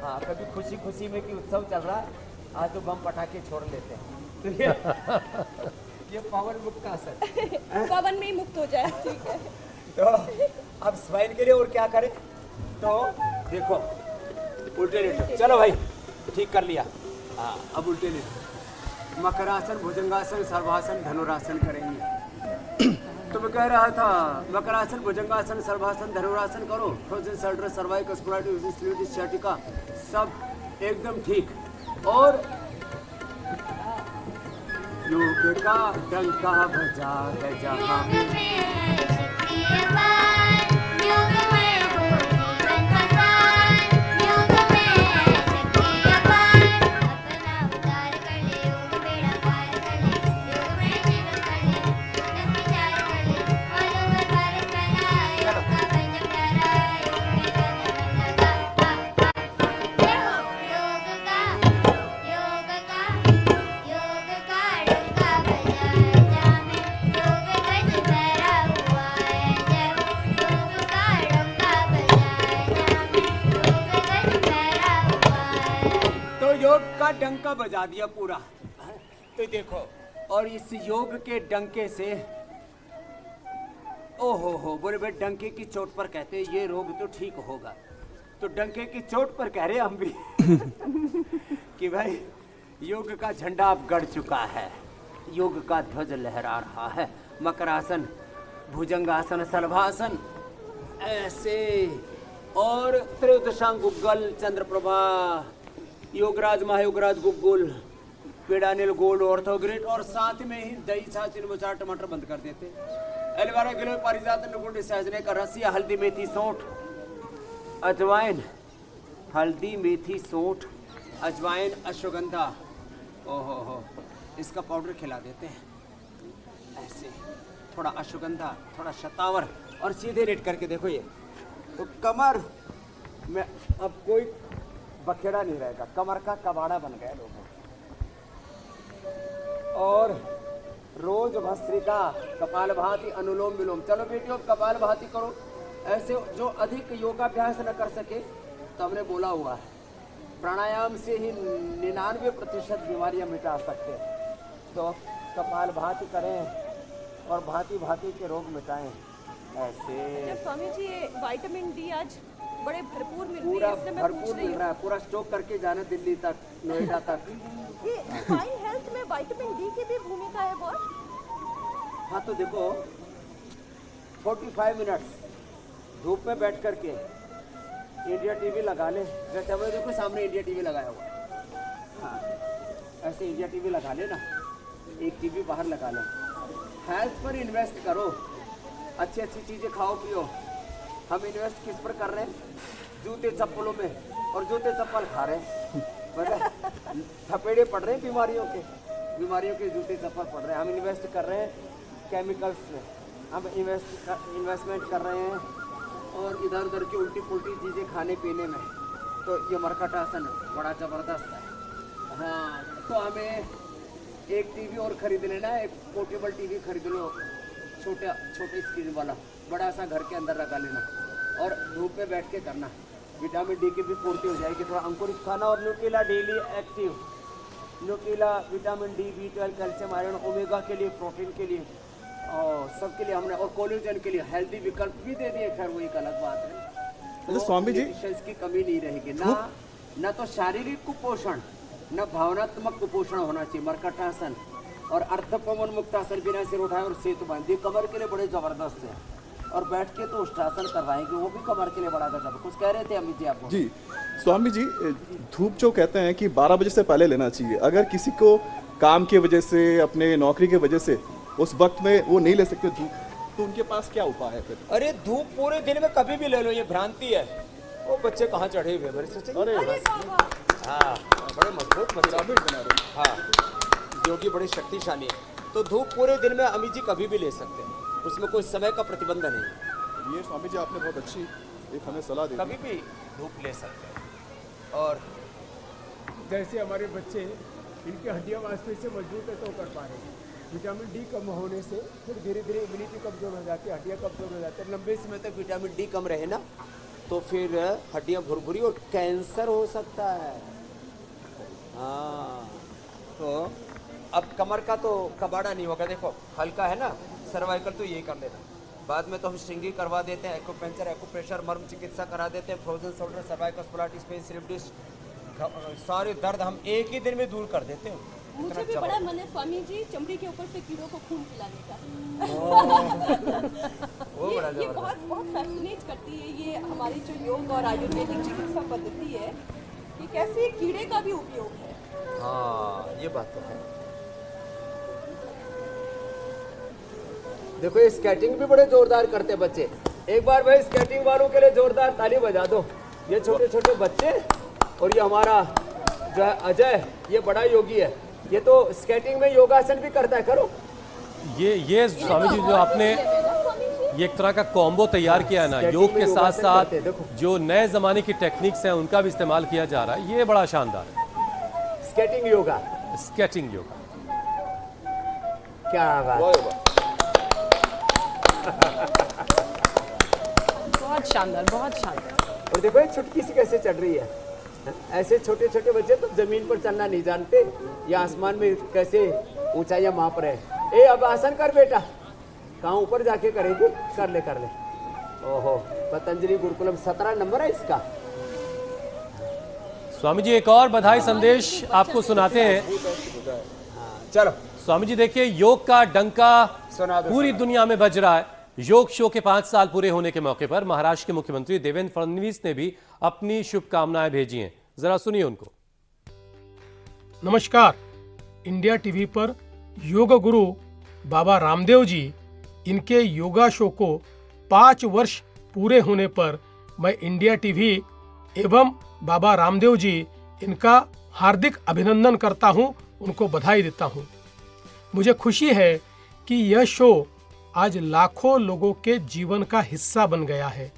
हाँ, कभी खुशी खुशी में कि उत्सव चल रहा है, आज तो बम पटाखे छोड़ लेते हैं। तो ये पवन मुक्तासन, पवन में ही मुक्त हो जाए, ठीक है। तो अब स्वाइन के लिए और क्या करें? तो देखो उल्टे लेटो, चलो भाई ठीक कर लिया। हाँ, अब उल्टे लेटो, मकरासन, भुजंगासन, सर्वासन, धनुरासन करेंगे। तो मैं कह रहा था मकरासन, भुजंगासन, सर्वासन, धनुरासन करो। फ्रोजन शोल्डर, सर्वाइकल, स्पोराइटिस, स्ciatica सब एकदम ठीक। और योग का डंका बजा है जहाँ योग में है शक्ति अपार, योग में हो जीवन का सार। योग में है शक्ति अपार, अपना उद्धार कर ले, योग बेड़ा पार कर ले। योग में जीवन कर ले, जग विचार कर ले, और योग भारत बनाए, योग का पंच प्यारा, योग में तन मन लगा। जय हो योग का, योग का, योग का डंका बजा जहाँ में योग गज भरा हुआ है। जय हो योग का डंका बजा जहाँ में योग गज भरा हुआ है। तो योग का डंका बजा दिया पूरा। तो देखो, और इस योग के डंके से ओहो हो, बोले भाई डंके की चोट पर कहते हैं ये रोग तो ठीक होगा। तो डंके की चोट पर कह रहे हम भी कि भाई योग का झंडा अब गड़ चुका है, योग का ध्वज लहरा रहा है। मकरासन, भुजंगासन, सर्वासन ऐसे, और त्रयोदशांग गुग्गल, चंद्रप्रभा, योगराज, महायोगराज, गुग्गुल, पीड़ानिल, गोल्ड, ऑर्थोग्रिड, और साथ में ही दही, छाछ, मचार, टमाटर बंद कर देते। एलोवेरा, गिलोय, पारिजात, नुकुंड, सहजने का रसिया, हल्दी, मेथी, सौंठ, अजवाइन, हल्दी, मेथी, सौंठ, अजवाइन, अश्वगंधा, ओहो हो, इसका पाउडर खिला देते हैं ऐसे। थोड़ा अश्वगंधा, थोड़ा शतावर, और सीधे लेट करके देखो ये, तो कमर में अब कोई बखेड़ा नहीं रहेगा, कमर का कबाड़ा बन गया लोगों। और रोज भस्त्रिका, कपालभाति, अनुलोम विलोम। चलो बेटियों कपाल भाती करो। ऐसे जो अधिक योगाभ्यास न कर सके तो हमने बोला हुआ है प्राणायाम से ही 99% बीमारियां मिटा सकते हैं। तो कपाल भाती करें और भांति भांति के रोग मिटाएं ऐसे। अच्छा स्वामी जी, ये विटामिन डी आज बड़े भरपूर मिल रही पूरा है, इसलिए मैं पूछ भरपूर रही मिल हूँ। रहा है, पूरा स्टॉक करके जाना दिल्ली तक, नोएडा तक। ये फाइन हेल्थ में विटामिन डी की भी भूमिका है बहुत। हाँ तो देखो 45 मिनट्स धूप में बैठ करके इंडिया टीवी लगा ले, जैसे हमें देखो सामने इंडिया टीवी लगाया हुआ है। हाँ ऐसे इंडिया टीवी लगा ले ना, एक टीवी बाहर लगा लो, हेल्थ पर इन्वेस्ट करो, अच्छी अच्छी चीज़ें खाओ पियो। हम इन्वेस्ट किस पर कर रहे हैं? जूते चप्पलों में, और जूते चप्पल खा रहे हैं, मतलब थपेड़े पड़ रहे हैं बीमारियों के जूते चप्पल पड़ रहे हैं। हम इन्वेस्ट कर रहे हैं केमिकल्स में, हम इन्वेस्टमेंट कर रहे हैं और इधर उधर की उल्टी पुल्टी चीज़ें खाने पीने में। तो ये मरकटासन बड़ा ज़बरदस्त है। हाँ तो हमें एक टीवी और खरीद लेना है, एक पोर्टेबल टीवी खरीद लो, छोटे स्क्रीन वाला, बड़ा सा घर के अंदर लगा लेना और धूप में बैठ के करना। विटामिन डी की भी पूर्ति हो जाएगी। थोड़ा अंकुरित खाना और Nutrela daily active, Nutrela vitamin D, B12, calcium, iron, omega के लिए, प्रोटीन के लिए और सब के लिए हमने, और कोलेजन के लिए हेल्दी विकल्प भी दे दिए। खैर वो एक अलग बात है। तो स्वामी जी की कमी नहीं रहेगी ना तो शारीरिक कुपोषण न भावनात्मक कुपोषण होना चाहिए। मरकटासन और अर्धपवन मुक्तासन, बिना सिर उठाए और सेतु बांधे, कमर के लिए बड़े जबरदस्त है। और बैठ के तो उष्टासन करवाएंगे, वो भी कमर के लिए बड़ा गजब। कुछ कह रहे थे अमित जी आपको? जी स्वामी जी, धूप जो कहते हैं कि 12 बजे से पहले लेना चाहिए। अगर किसी को काम की वजह से, अपने नौकरी की वजह से उस वक्त में वो नहीं ले सकते धूप, तो उनके पास क्या उपाय है फिर? अरे धूप पूरे दिन में कभी भी ले लो, ये भ्रांति है। वो बच्चे कहाँ चढ़े हुए मेरे से। अरे हाँ, बड़े मजबूत बच्चे। पिरामिड बना रहे हाँ, योगी बड़े शक्तिशाली है। तो धूप पूरे दिन में अमी जी कभी भी ले सकते हैं, उसमें कोई समय का प्रतिबंध नहीं है। ये स्वामी जी आपने बहुत अच्छी एक हमें सलाह दी। कभी भी धूप ले सकते हैं। और जैसे हमारे बच्चे इनकी हड्डियां मांसपेशियां मजबूत है तो कर पा रहे हैं। विटामिन डी कम होने से फिर धीरे धीरे इम्यूनिटी कमजोर हो जाती है, हड्डियां कमजोर हो जाती है। लंबे समय तक विटामिन डी कम रहे ना तो फिर हड्डियां भुरभुरी और कैंसर हो सकता है। हाँ, तो अब कमर का तो कबाड़ा नहीं होगा। देखो हल्का है ना, सर्वाइकल तो यही कर लेना। बाद में तो हम श्रृंगी करवा देते हैं, एक्यूपेंचर, एक्यूप्रेशर, मर्म चिकित्सा करा देते हैं, frozen shoulder, cervical, spondylitis, pain, slip disc, सारे दर्द हम एक ही दिन में दूर कर देते हैं। मुझे भी बड़ा मन है स्वामी जी चमड़ी के ऊपर से कीड़ों को खून पिलाने का। वो बड़ा ये बहुत बहुत फैसिनेट करती है ये हमारी जो योग और आयुर्वेदिक चिकित्सा पद्धति है कि कैसे कीड़े का भी उपयोग है। हाँ, ये बात तो है। देखो ये स्केटिंग भी बड़े जोरदार करते हैं बच्चे। एक बार भाई स्केटिंग वालों के लिए जोरदार ताली बजा दो। ये छोटे छोटे बच्चे और ये हमारा जो है अजय, ये बड़ा योगी है। ये तो स्केटिंग में योगासन भी करता है। करो ये स्वामी जी जो आपने ये एक तरह का कॉम्बो तैयार किया है ना, योग के साथ साथ जो नए जमाने की टेक्निक्स हैं उनका भी इस्तेमाल किया जा रहा है, ये बड़ा शानदार है। स्केटिंग योगा, स्केटिंग योगा, क्या बात। बहुत शानदार, बहुत शानदार। और देखो ये छुटकी सी कैसे चढ़ रही है। ऐसे छोटे छोटे बच्चे तो जमीन पर चलना नहीं जानते, या आसमान में कैसे ऊंचाइयां माप रहे हैं। ए अब आसन कर बेटा। कहाँ ऊपर जाके करेगी? कर ले कर ले। ओहो, पतंजलि गुरुकुलम 17 नंबर है इसका। स्वामी जी एक और बधाई संदेश आपको सुनाते हैं। चलो स्वामी जी देखिए, योग का डंका सुना दो। पूरी दुनिया में बज रहा है। योग शो के 5 साल पूरे होने के मौके पर महाराष्ट्र के मुख्यमंत्री देवेंद्र फडणवीस ने भी अपनी शुभकामनाएं भेजी हैं। जरा सुनिए उनको। नमस्कार, इंडिया टीवी पर योग गुरु बाबा रामदेव जी, इनके योगा शो को 5 वर्ष पूरे होने पर मैं इंडिया टीवी एवं बाबा रामदेव जी इनका हार्दिक अभिनंदन करता हूं, उनको बधाई देता हूं। मुझे खुशी है कि यह शो आज लाखों लोगों के जीवन का हिस्सा बन गया है।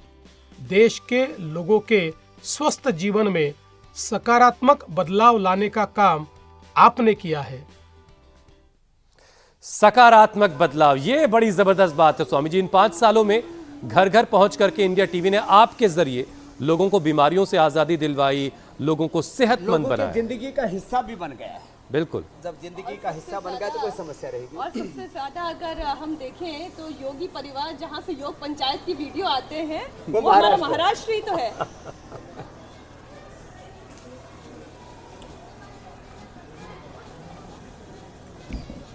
देश के लोगों के स्वस्थ जीवन में सकारात्मक बदलाव लाने का काम आपने किया है। सकारात्मक बदलाव, ये बड़ी जबरदस्त बात है स्वामी जी। इन 5 सालों में घर घर पहुंच करके इंडिया टीवी ने आपके जरिए लोगों को बीमारियों से आजादी दिलवाई, लोगों को सेहतमंद बनाया, जिंदगी का हिस्सा भी बन गया है। बिल्कुल। जब जिंदगी का हिस्सा बन गया तो कोई समस्या रहेगी। और सबसे ज्यादा अगर हम देखें तो योगी परिवार जहाँ से योग पंचायत की वीडियो आते हैं वो हमारा महाराष्ट्र ही तो है।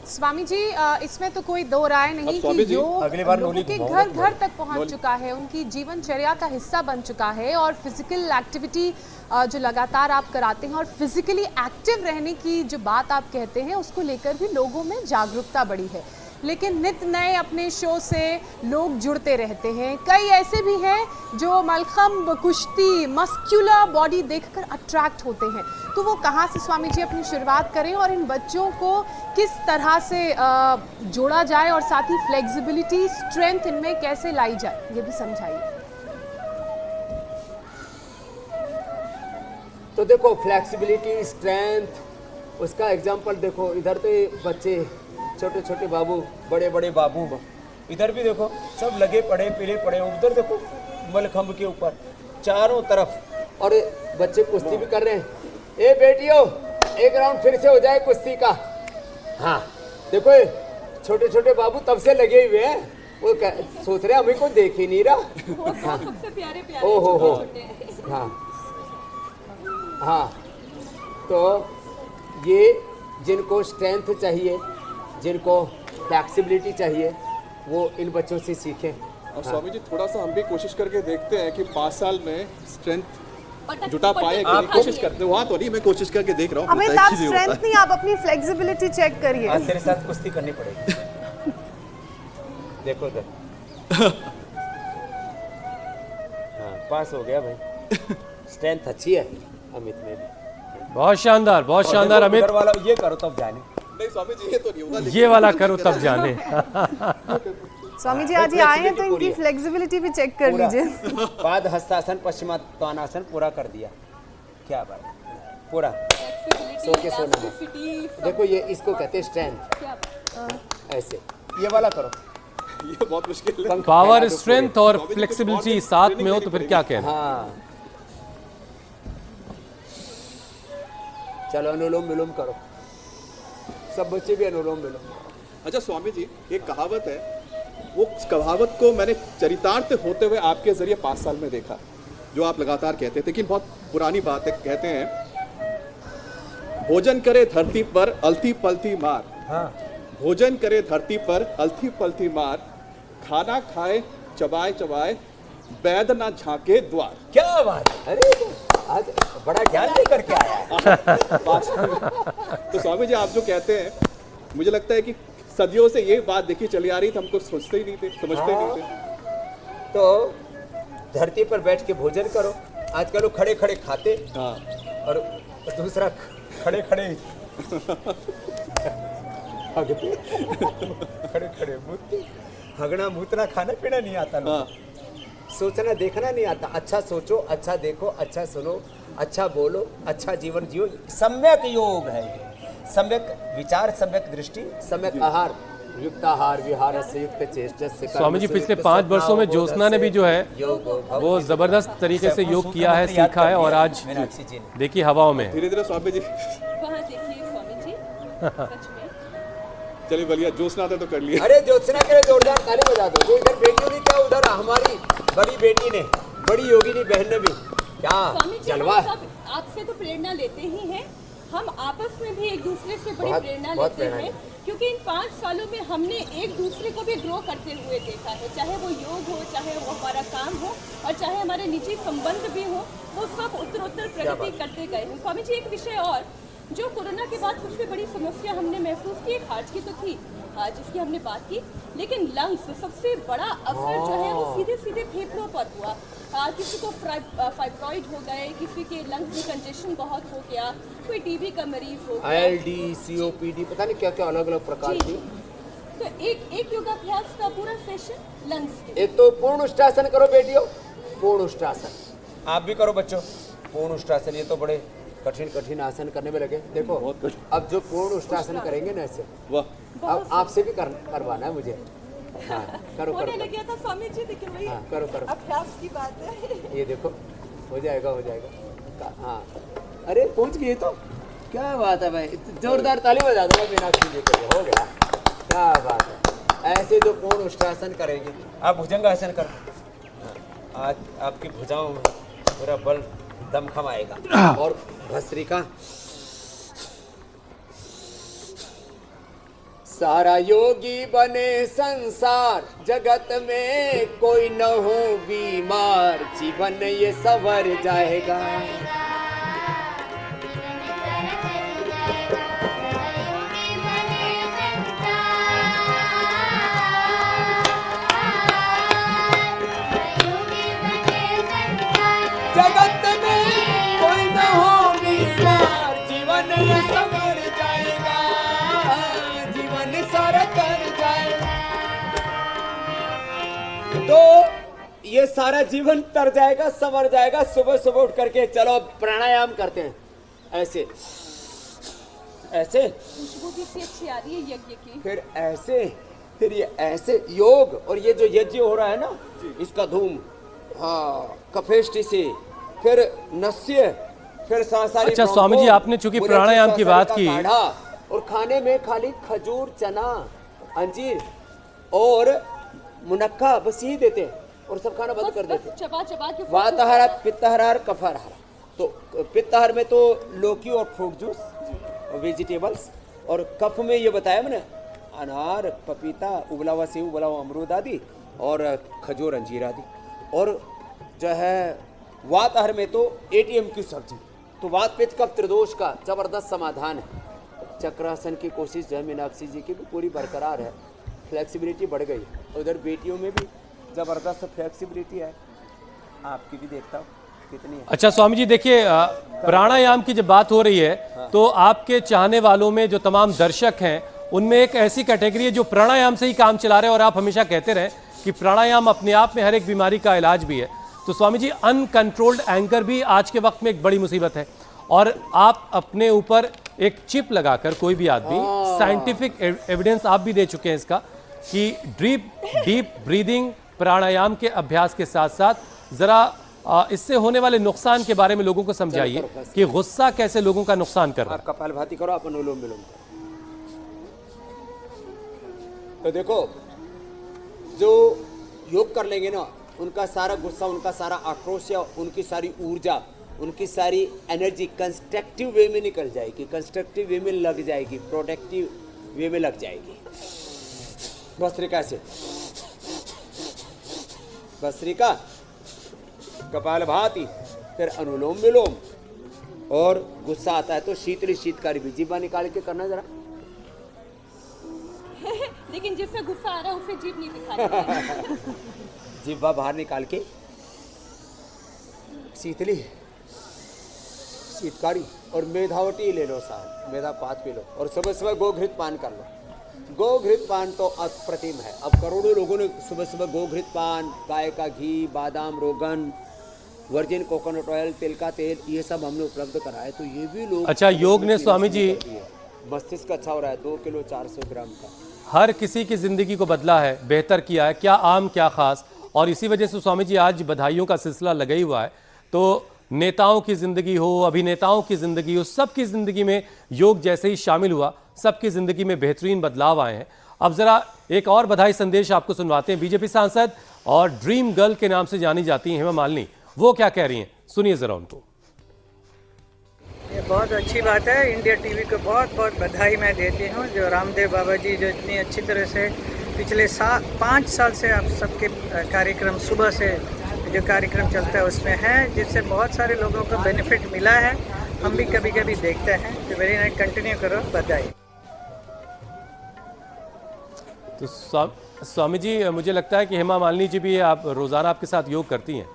स्वामी जी इसमें तो कोई दो राय नहीं स्वामी कि जी, योग अगली बार लोगों नोली के घुमाओ घर घर तक पहुंच चुका है, उनकी जीवनचर्या का हिस्सा बन चुका है। और फिजिकल एक्टिविटी जो लगातार आप कराते हैं और फिजिकली एक्टिव रहने की जो बात आप कहते हैं उसको लेकर भी लोगों में जागरूकता बढ़ी है। लेकिन नित नए अपने शो से लोग जुड़ते रहते हैं। कई ऐसे भी हैं जो मलखम्ब, कुश्ती, मस्क्यूलर बॉडी देखकर अट्रैक्ट होते हैं। तो वो कहाँ से स्वामी जी अपनी शुरुआत करें और इन बच्चों को किस तरह से जोड़ा जाए और साथ ही फ्लेक्सिबिलिटी, स्ट्रेंथ इनमें कैसे लाई जाए, ये भी समझाइए। तो देखो फ्लेक्सिबिलिटी, स्ट्रेंथ, उसका एग्जांपल देखो। इधर तो ये बच्चे छोटे छोटे बाबू, बड़े बड़े बाबू, इधर भी देखो सब लगे पड़े, पीले पड़े। उधर देखो मलखम्ब के ऊपर चारों तरफ, और बच्चे कुश्ती भी कर रहे हैं। ए बेटियों, एक राउंड फिर से हो जाए कुश्ती का। हाँ देखो ये छोटे छोटे बाबू तब से लगे हुए हैं, वो सोच रहे हमें कोई देख ही नहीं रहा। हाँ। सबसे प्यारे प्यारे ओ हो छोटे-छोटे। हाँ हाँ, तो ये जिनको स्ट्रेंथ चाहिए, जिनको फ्लेक्सिबिलिटी चाहिए, वो इन बच्चों से सीखें। और स्वामी जी थोड़ा सा हम भी कोशिश करके देखते हैं कि 5 साल में स्ट्रेंथ जुटा पाए। कोशिश करते, वहाँ तो नहीं, मैं कोशिश करके देख रहा हूँ। अमित, आप स्ट्रेंथ नहीं, आप अपनी फ्लेक्सिबिलिटी चेक करिए। आज तेरे साथ कुश्ती करनी पड़ेगी। देखो उधर। हाँ पास हो गया भाई। स्ट्रेंथ अच्छी है अमित में भी। बहुत शानदार अमित। उधर वाला ये करो तब जाने। नहीं स्वामी जी ये तो नहीं होगा, ये वाला करो तब जाने। स्वामी जी आज ये आए हैं तो इनकी फ्लेक्सिबिलिटी भी चेक कर लीजिए। पाद हस्तासन पश्चिमात्तानासन पूरा कर दिया। क्या बात पूरा सो के सोना में। देखो ये इसको कहते हैं स्ट्रेंथ। ऐसे ये वाला करो। ये बहुत मुश्किल है। पावर, स्ट्रेंथ और फ्लेक्सिबिलिटी साथ में हो तो फिर क्या कहना। हाँ चलो अनुलोम विलोम करो। सब बच्चे भी अनुलोम विलोम। अच्छा स्वामी जी एक कहावत है, वो कहावत को मैंने चरितार्थ होते हुए आपके जरिए 5 साल में देखा, जो आप लगातार कहते थे, लेकिन बहुत पुरानी बात है। कहते हैं भोजन करे धरती पर अलती पलती मार। हाँ भोजन करे धरती पर अलती पलती मार, खाना खाए चबाए चबाए, वैद ना झांके द्वार। क्या बात है। अरे आज बड़ा ज्ञान लेकर के आया है। तो स्वामी जी आप जो कहते हैं, मुझे लगता है कि सदियों से ये बात देखी चली आ रही थी, हमको सोचते ही नहीं थे, समझते ही नहीं थे। तो धरती पर बैठ के भोजन करो। आजकल लोग खड़े खड़े खाते। हाँ और दूसरा खड़े खड़े खड़े खड़े मूतते। हगना मूतना खाना पीना नहीं आता लोगों को। सोचना देखना नहीं आता। अच्छा सोचो, अच्छा देखो, अच्छा सुनो, अच्छा बोलो, अच्छा जीवन जियो। सम्यक योग है ये। सम्यक विचार, सम्यक दृष्टि, सम्यक आहार, युक्त आहार विहार से युक्त चेष्टा से। स्वामी जी पिछले 5 वर्षों में ज्योत्सना ने भी जो है वो जबरदस्त तरीके से योग किया है, सीखा है, और आज देखिए हवाओं में। धीरे धीरे स्वामी जी वहाँ देखिए स्वामी जी सच में। चलिए बढ़िया, ज्योत्सना था तो कर लिया। अरे ज्योत्सना के लिए जोरदार ताली बजा दो। जो इधर बेटियों ने क्या, उधर हमारी बड़ी बेटी ने, बड़ी योगिनी बहन ने भी क्या स्वामी जी जलवा हम है। सब आपसे तो प्रेरणा लेते ही हैं, हम आपस में भी एक दूसरे से बड़ी बहुत- प्रेरणा बहुत लेते प्रेरणा हैं, क्योंकि इन 5 सालों में हमने एक दूसरे को भी ग्रो करते हुए देखा है। चाहे वो योग हो, चाहे वो हमारा काम हो, और चाहे हमारे निजी संबंध भी हो, वो सब उत्तरोत्तर प्रगति करते गए हैं। स्वामी जी एक विषय और, जो कोरोना के बाद सबसे बड़ी समस्या हमने महसूस की, एक हार्ट की तो थी जिसकी हमने बात की, लेकिन लंग्स सबसे बड़ा असर जो है वो सीधे सीधे फेफड़ों पर हुआ। किसी को फाइब्रॉइड हो गए, किसी के लंग्स में कंजेशन बहुत हो गया, कोई टीबी का मरीज हो गया, ILD, COPD, पता नहीं क्या क्या अलग अलग प्रकार जी, की। तो एक योगाभ्यास का पूरा सेशन लंग्स के। एक तो पूर्ण उष्टासन करो बेटियों, पूर्ण उष्टासन। आप भी करो बच्चों पूर्ण उष्टासन। ये तो बड़े कठिन कठिन आसन करने में लगे। देखो अब जो पूर्ण उष्टासन करेंगे ना ऐसे, वाह अब आपसे भी करवाना है मुझे। हाँ करो होने करो लग गया था स्वामी जी, लेकिन वही हाँ करो करो। अभ्यास की बात है। ये देखो हो जाएगा हो जाएगा। हाँ अरे पहुंच गए तो क्या बात है भाई। जोरदार ताली बजा दो मीनाक्षी जी के लिए। हो गया, क्या बात है। ऐसे जो पूर्ण उष्टासन करेंगे। आप भुजंगासन करो। आज आपकी भुजाओं में पूरा बल दमखम आएगा। और भस्त्रिका। सारा योगी बने संसार, जगत में कोई न हो बीमार, जीवन ये संवर जाएगा। जगत में कोई न हो बीमार, जीवन ये संवर जाएगा, जीवन सारा तर जाएगा। तो ये सारा जीवन तर जाएगा, संवर जाएगा। सुबह सुबह उठ करके चलो प्राणायाम करते हैं। ऐसे ऐसे खुशबू भी इतनी अच्छी आ रही है यज्ञ की। फिर ऐसे, फिर ये ऐसे योग। और ये जो यज्ञ हो रहा है ना, इसका धूम, हाँ कफेष्टि से, फिर नस्य, फिर सारी। अच्छा स्वामी जी आपने चूंकि प्राणायाम की बात की, और खाने में खाली खजूर, चना, अंजीर और मुनक्का बस यही देते हैं, और सब खाना बंद कर देते हैं। चबा चबा के वातहार, पित्तहार, कफाहार। तो पित्तहार में तो लौकी और फ्रूट जूस और वेजिटेबल्स, और कफ में ये बताया मैंने अनार, पपीता, उबला हुआ सेब, उबला हुआ अमरूद आदि, और खजूर, अंजीर आदि। और जो है वातहार में तो ATM की सब्जी। तो वात पित्त कफ त्रिदोष का जबरदस्त समाधान है। चक्रासन की कोशिश जो है मीनाक्षी जी की भी पूरी बरकरार है। फ्लेक्सिबिलिटी बढ़ गई है। उधर बेटियों में भी जबरदस्त फ्लेक्सिबिलिटी है। आपकी भी देखता हूँ कितनी है। अच्छा स्वामी जी देखिए, प्राणायाम की जब बात हो रही है तो आपके चाहने वालों में जो तमाम दर्शक हैं उनमें एक ऐसी कैटेगरी है जो प्राणायाम से ही काम चला रहे हैं, और आप हमेशा कहते रहे कि प्राणायाम अपने आप में हर एक बीमारी का इलाज भी है। तो स्वामी जी, अनकंट्रोल्ड एंगर भी आज के वक्त में एक बड़ी मुसीबत है, और आप अपने ऊपर एक चिप लगाकर कोई भी आदमी, साइंटिफिक एविडेंस आप भी दे चुके हैं इसका, कि डीप ब्रीदिंग प्राणायाम के अभ्यास के साथ साथ जरा इससे होने वाले नुकसान के बारे में लोगों को समझाइए कि गुस्सा कैसे लोगों का नुकसान कर रहा है। आप कपालभाति करो, आप अनुलोम विलोम करो। तो देखो, जो योग कर लेंगे ना, उनका सारा गुस्सा, उनका सारा आक्रोश, उनकी सारी ऊर्जा, उनकी सारी एनर्जी कंस्ट्रक्टिव वे में निकल जाएगी, कंस्ट्रक्टिव वे में लग जाएगी, प्रोडक्टिव वे में लग जाएगी। भस्त्रिका से, भस्त्रिका, कपालभाति, फिर अनुलोम विलोम, और गुस्सा आता है तो शीतली शीतकारी भी जीभा निकाल के करना जरा। लेकिन जिससे गुस्सा आ रहा है उसे जीभ नहीं दिखानी। जीभा बाहर निकाल के शीतली शीतकारी और मेधावटी ले लो, साहब मेधा पात पी लो, और सुबह सुबह गोघृत पान कर लो। गोघृत पान तो अप्रतिम है। अब करोड़ों लोगों ने सुबह सुबह गोघृत पान, गाय का घी, बादाम, रोगन, वर्जिन कोकोनट ऑयल, तिल का तेल, ये सब हमने उपलब्ध कराया। तो ये भी लोग, अच्छा, योग ने स्वामी जी मस्तिष्क अच्छा हो रहा है। 2 किलो 400 ग्राम का हर किसी की जिंदगी को बदला है, बेहतर किया है, क्या आम क्या खास। और इसी वजह से स्वामी जी आज बधाइयों का सिलसिला लगा ही हुआ है। तो नेताओं की जिंदगी हो, अभिनेताओं की जिंदगी हो, सबकी जिंदगी में योग जैसे ही शामिल हुआ, सबकी जिंदगी में बेहतरीन बदलाव आए हैं। अब जरा एक और बधाई संदेश आपको सुनवाते हैं। बीजेपी सांसद और ड्रीम गर्ल के नाम से जानी जाती हैं हेमा मालिनी, वो क्या कह रही हैं, सुनिए जरा उनको। ये बहुत अच्छी बात है। इंडिया टीवी को बहुत बहुत बधाई मैं देती हूँ, जो रामदेव बाबा जी जो इतनी अच्छी तरह से पिछले 5 साल से आप सबके कार्यक्रम, सुबह से जो कार्यक्रम चलता है उसमें है, जिससे बहुत सारे लोगों को बेनिफिट मिला है। हम भी कभी कभी देखते हैं। तो वेरी नाइस, कंटिन्यू करो, बधाई। तो स्वामी जी, मुझे लगता है कि हेमा मालिनी जी भी आप रोजाना आपके साथ योग करती हैं।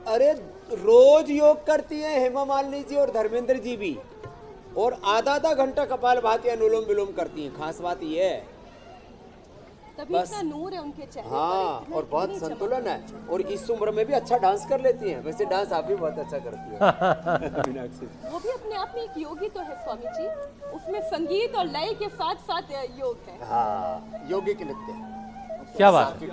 अरे रोज योग करती हैं हेमा मालिनी जी, और धर्मेंद्र जी भी, और आधा घंटा कपालभाति, अनुलोम विलोम करती हैं। खास बात ये है, तभी इतना नूर है उनके चेहरे पर, हाँ, इतना- और बहुत इतनी संतुलन है, और इस उम्र में भी अच्छा डांस कर लेती हैं। वैसे डांस आप भी बहुत अच्छा करती हैं। वो भी अपने आप में एक योग ही तो है स्वामी जी, उसमें संगीत और लय के साथ साथ योग है। हाँ, योगी के नृत्य, क्या बात है।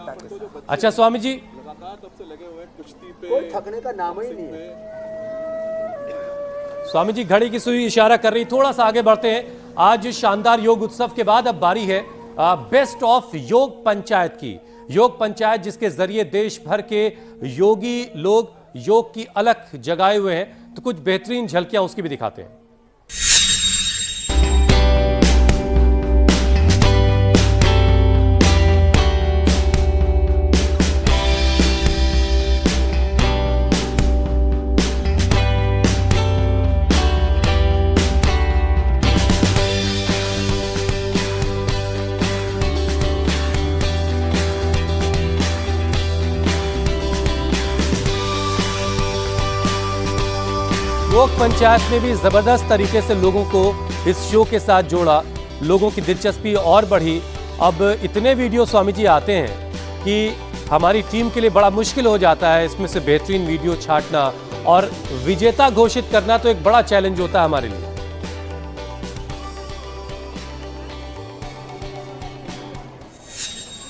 अच्छा स्वामी जी, लगातार तब से लगे हुए हैं कुश्ती पे, कोई थकने का नाम ही नहीं है। स्वामी जी घड़ी की सुई इशारा कर रही, थोड़ा सा आगे बढ़ते हैं। आज शानदार योग उत्सव के बाद अब बारी है बेस्ट ऑफ योग पंचायत की। योग पंचायत जिसके जरिए देश भर के योगी लोग योग की अलख जगाए हुए हैं, तो कुछ बेहतरीन झलकियां उसकी भी दिखाते हैं। योग पंचायत ने भी जबरदस्त तरीके से लोगों को इस शो के साथ जोड़ा, लोगों की दिलचस्पी और बढ़ी। अब इतने वीडियो स्वामी जी आते हैं कि हमारी टीम के लिए बड़ा मुश्किल हो जाता है इसमें से बेहतरीन वीडियो छांटना, और विजेता घोषित करना तो एक बड़ा चैलेंज होता है हमारे लिए।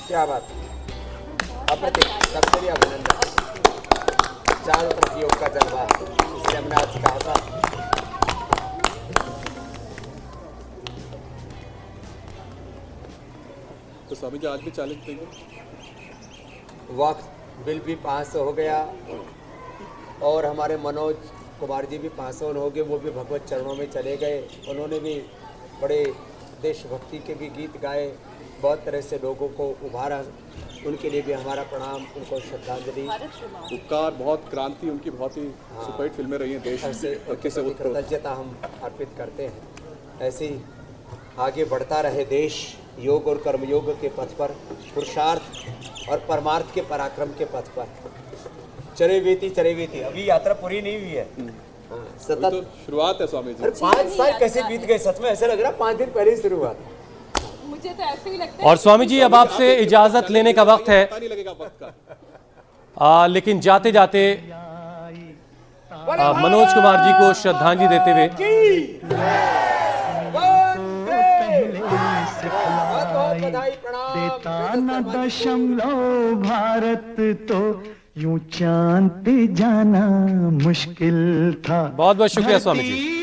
क्या बात, अप्रतिम, सबके लिए अभिनंदन। चारों तरफ योग का जलवा, इसलिए हमने आज कहा था। तो स्वामी जी आज भी चैलेंज देंगे। वक्त बिल भी 500 हो गया, और हमारे मनोज कुमार जी भी 500 हो गए, वो भी भगवत चरणों में चले गए। उन्होंने भी बड़े देशभक्ति के भी गीत गाए, बहुत तरह से लोगों को उभारा। उनके लिए भी हमारा प्रणाम, उनको श्रद्धांजलि। उपकार, बहुत क्रांति उनकी, बहुत ही सुपरहिट फिल्में रही हैं देश ऐसे से कृतज्ञता हम अर्पित करते हैं। ऐसे ही आगे बढ़ता रहे देश, योग और कर्मयोग के पथ पर, पुरुषार्थ और परमार्थ के पराक्रम के पथ पर चले बीती। अभी यात्रा पूरी नहीं हुई है। हाँ, सतत तो शुरुआत है स्वामी जी। 5 साल कैसे बीत गए, सच में ऐसा लग रहा 5 दिन पहले ही शुरू हुआ था। मुझे तो ऐसे ही लगता है। और स्वामी जी अब आपसे इजाजत लेने का वक्त है, पता नहीं लगेगा वक्त का। लेकिन जाते जाते मनोज कुमार जी को श्रद्धांजलि देते हुए देता न दशमलव भारत तो यूं चांद पे जाना मुश्किल था। बहुत बहुत शुक्रिया स्वामी जी।